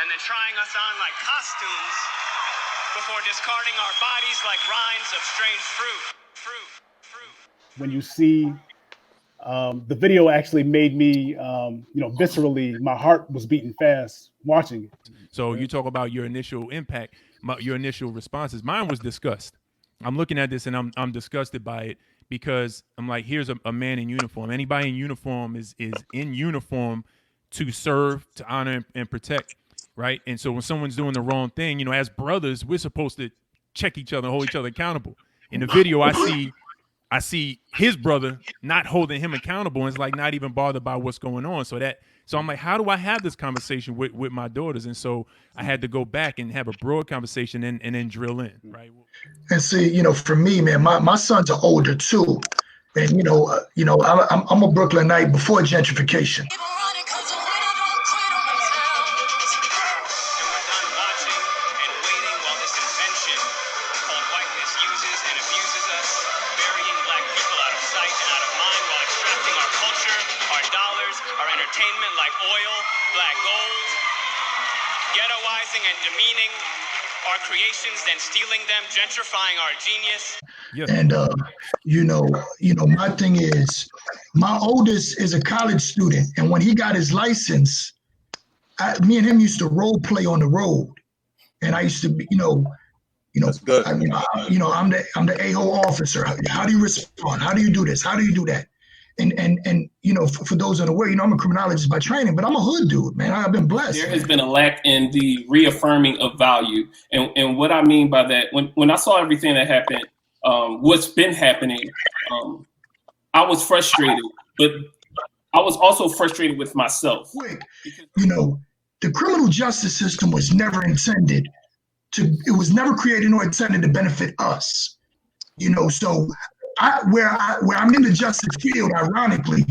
and then trying us on like costumes before discarding our bodies like rinds of strange fruit. When you see the video, actually made me, viscerally, my heart was beating fast watching it. So you talk about your initial impact, your initial responses. Mine was disgust. I'm looking at this and I'm disgusted by it because I'm like, here's a man in uniform. Anybody in uniform is in uniform to serve, to honor, and protect, right? And so when someone's doing the wrong thing, as brothers, we're supposed to check each other, hold each other accountable. In the video, I see his brother not holding him accountable, and it's like not even bothered by what's going on. So I'm like, how do I have this conversation with my daughters? And so I had to go back and have a broad conversation and then drill in, right? And see, for me, man, my sons are older too, and I'm a Brooklynite before gentrification. And demeaning our creations, then stealing them, gentrifying our genius. Yes. And my thing is, my oldest is a college student, and when he got his license, me and him used to role play on the road, and I used to be, That's good. I'm the AO officer. How do you respond? How do you do this? How do you do that? And for those unaware, I'm a criminologist by training, but I'm a hood dude, man. I've been blessed. There has been a lack in the reaffirming of value. And what I mean by that, when I saw everything that happened, what's been happening, I was frustrated, but I was also frustrated with myself. The criminal justice system was never intended it was never created nor intended to benefit us. So where I'm in the justice field, ironically,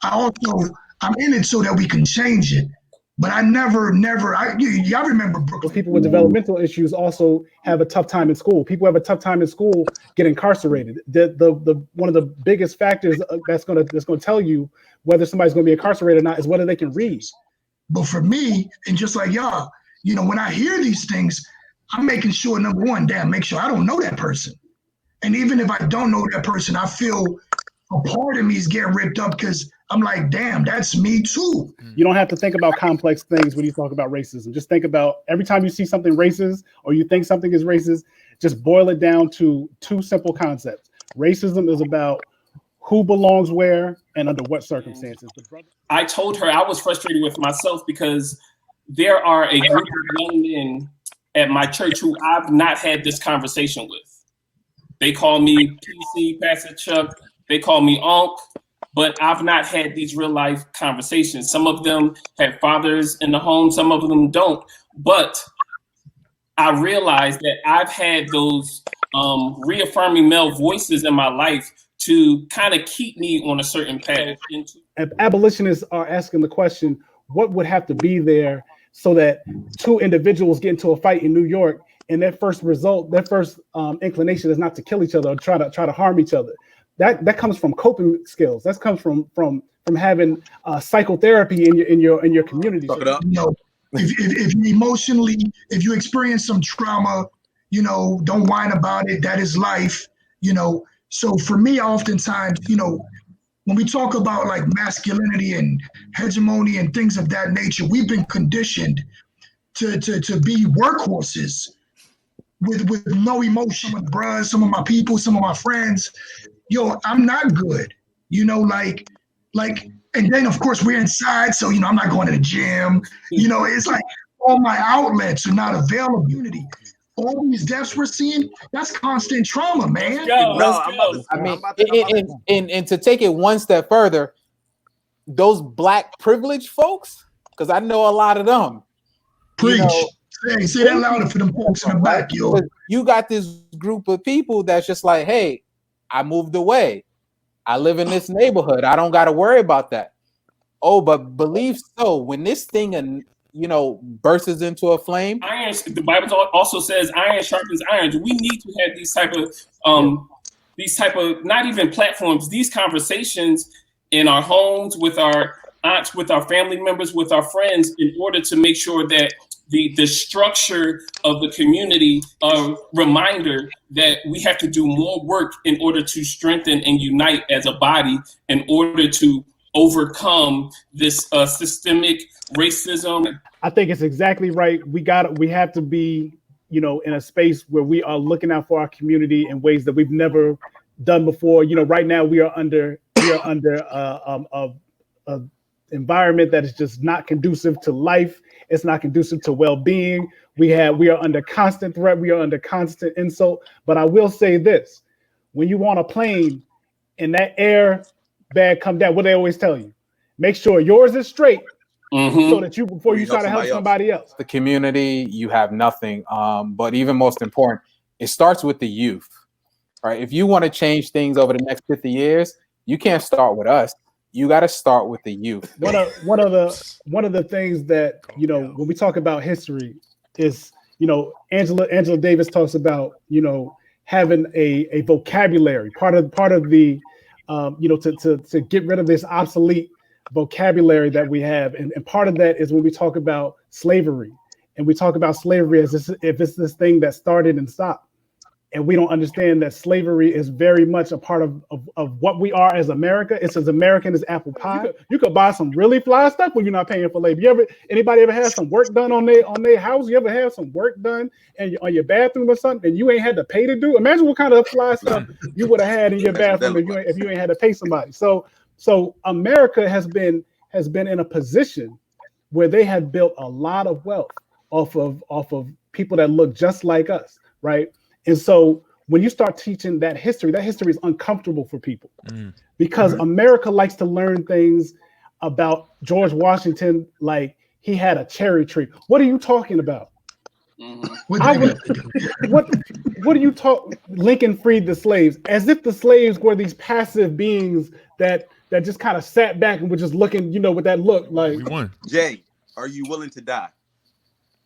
I'm in it so that we can change it. But I y'all remember Brooklyn. People with developmental issues also have a tough time in school. People have a tough time in school, get incarcerated. The one of the biggest factors that's gonna tell you whether somebody's gonna be incarcerated or not is whether they can read. But for me, and just like y'all, when I hear these things, I'm making sure, number one, make sure I don't know that person. And even if I don't know that person, I feel a part of me is getting ripped up because I'm like, damn, that's me too. You don't have to think about complex things when you talk about racism. Just think about every time you see something racist or you think something is racist, just boil it down to two simple concepts. Racism is about who belongs where and under what circumstances. I told her I was frustrated with myself because there are a group of young men at my church who I've not had this conversation with. They call me PC, Pastor Chuck. They call me Unc, but I've not had these real life conversations. Some of them have fathers in the home, some of them don't. But I realized that I've had those reaffirming male voices in my life to kind of keep me on a certain path. Abolitionists are asking the question, what would have to be there so that two individuals get into a fight in New York and their first inclination is not to kill each other or try to harm each other? That comes from coping skills. That comes from having psychotherapy in your community. Talk it up. If you emotionally, if you experience some trauma, don't whine about it. That is life. So for me, oftentimes, when we talk about like masculinity and hegemony and things of that nature, we've been conditioned to be workhorses with no emotion. With bruh, some of my people, some of my friends, I'm not good. And then of course we're inside, so I'm not going to the gym. It's like all my outlets are not available. Unity. All these deaths we're seeing, that's constant trauma, man. And to take it one step further, those black privileged folks, because I know a lot of them. Preach. Say that louder for them folks in the back, yo. You got this group of people that's just like, hey, I moved away. I live in this neighborhood. I don't got to worry about that. Oh, but believe so, when this thing bursts into a flame. The Bible also says iron sharpens iron. We need to have these type of not even platforms, these conversations in our homes, with our aunts, with our family members, with our friends, in order to make sure that the structure of the community a reminder that we have to do more work in order to strengthen and unite as a body in order to overcome this systemic racism. I think it's exactly right. We have to be, in a space where we are looking out for our community in ways that we've never done before. Right now we are under a environment that is just not conducive to life. It's not conducive to well-being. We are under constant threat. We are under constant insult. But I will say this: when you on a plane and that air bag come down, what they always tell you, make sure yours is straight, so that before you try to help somebody else. The community, you have nothing. But even most important, it starts with the youth. Right? If you want to change things over the next 50 years, you can't start with us. You got to start with the youth. One of the things that when we talk about history is Angela Davis talks about having a vocabulary, part of the to get rid of this obsolete vocabulary that we have, and part of that is when we talk about slavery, and we talk about slavery as if it's this thing that started and stopped. And we don't understand that slavery is very much a part of what we are as America. It's as American as apple pie. You could buy some really fly stuff when you're not paying for labor. Anybody ever had some work done on their house? You ever had some work done on your bathroom or something and you ain't had to pay to do? Imagine what kind of fly stuff you would have had in your bathroom if you ain't had to pay somebody. So America has been in a position where they have built a lot of wealth off of people that look just like us, right? And so when you start teaching that history is uncomfortable for people because America likes to learn things about George Washington like he had a cherry tree. What are you talking about? What do you talk? Lincoln freed the slaves as if the slaves were these passive beings that just kind of sat back and were just looking, with that look like. We won. Jay, are you willing to die?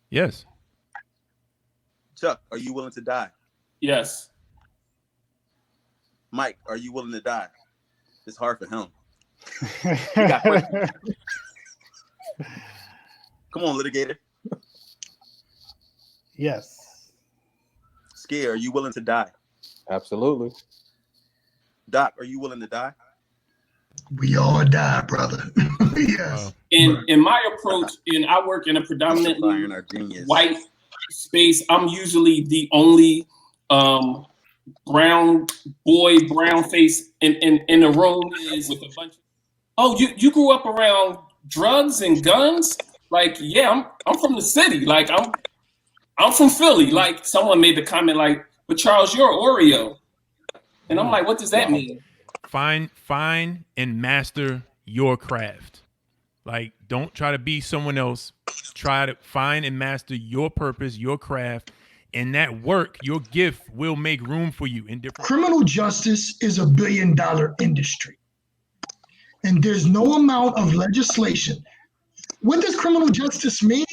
Yes. Chuck, are you willing to die? Yes. Mike, are you willing to die? It's hard for him. Come on, litigator. Yes. Scare, are you willing to die? Absolutely. Doc, are you willing to die? We all die, brother. Yes. In my approach, I work in a predominantly white space. I'm usually the only brown face in the room is with a bunch of, you grew up around drugs and guns? Like, yeah, I'm from the city. Like I'm from Philly. Like someone made the comment like, but Charles, you're Oreo. And I'm like, what does that mean? Find and master your craft. Like, don't try to be someone else. Try to find and master your purpose, your craft, and that work, your gift will make room for you in different. Criminal justice is $1 billion industry. And there's no amount of legislation. What does criminal justice mean?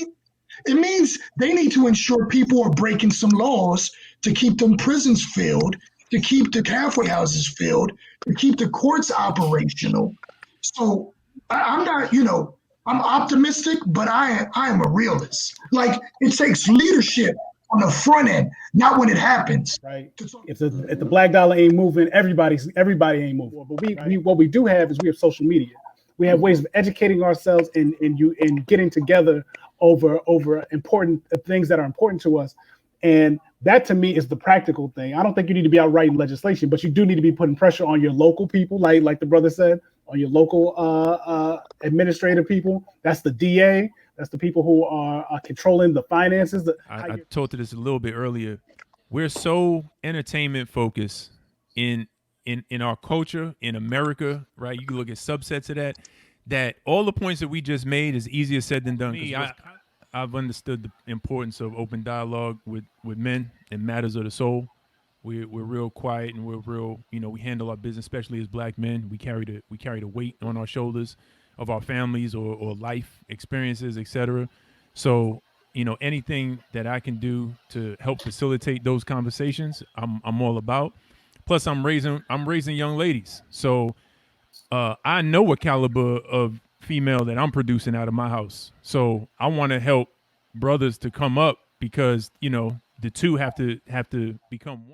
It means they need to ensure people are breaking some laws to keep them prisons filled, to keep the halfway houses filled, to keep the courts operational. So I'm not, I'm optimistic, but I am a realist. Like, it takes leadership on the front end, not when it happens. Right. If the black dollar ain't moving, everybody ain't moving. But what we do have is we have social media. We have ways of educating ourselves and getting together over important things that are important to us. And that to me is the practical thing. I don't think you need to be out writing legislation, but you do need to be putting pressure on your local people, like the brother said, on your local administrative people. That's the DA. That's the people who are controlling the finances. I told you this a little bit earlier. We're so entertainment focused in our culture in America, right? You can look at subsets of that all the points that we just made is easier said than done. I've understood the importance of open dialogue with men and matters of the soul. We're real quiet and we're real, we handle our business, especially as black men. We carry the weight on our shoulders of our families or life experiences, etc. So, anything that I can do to help facilitate those conversations, I'm all about. Plus, I'm raising young ladies, so I know what caliber of female that I'm producing out of my house. So I want to help brothers to come up because, you know, the two have to become one.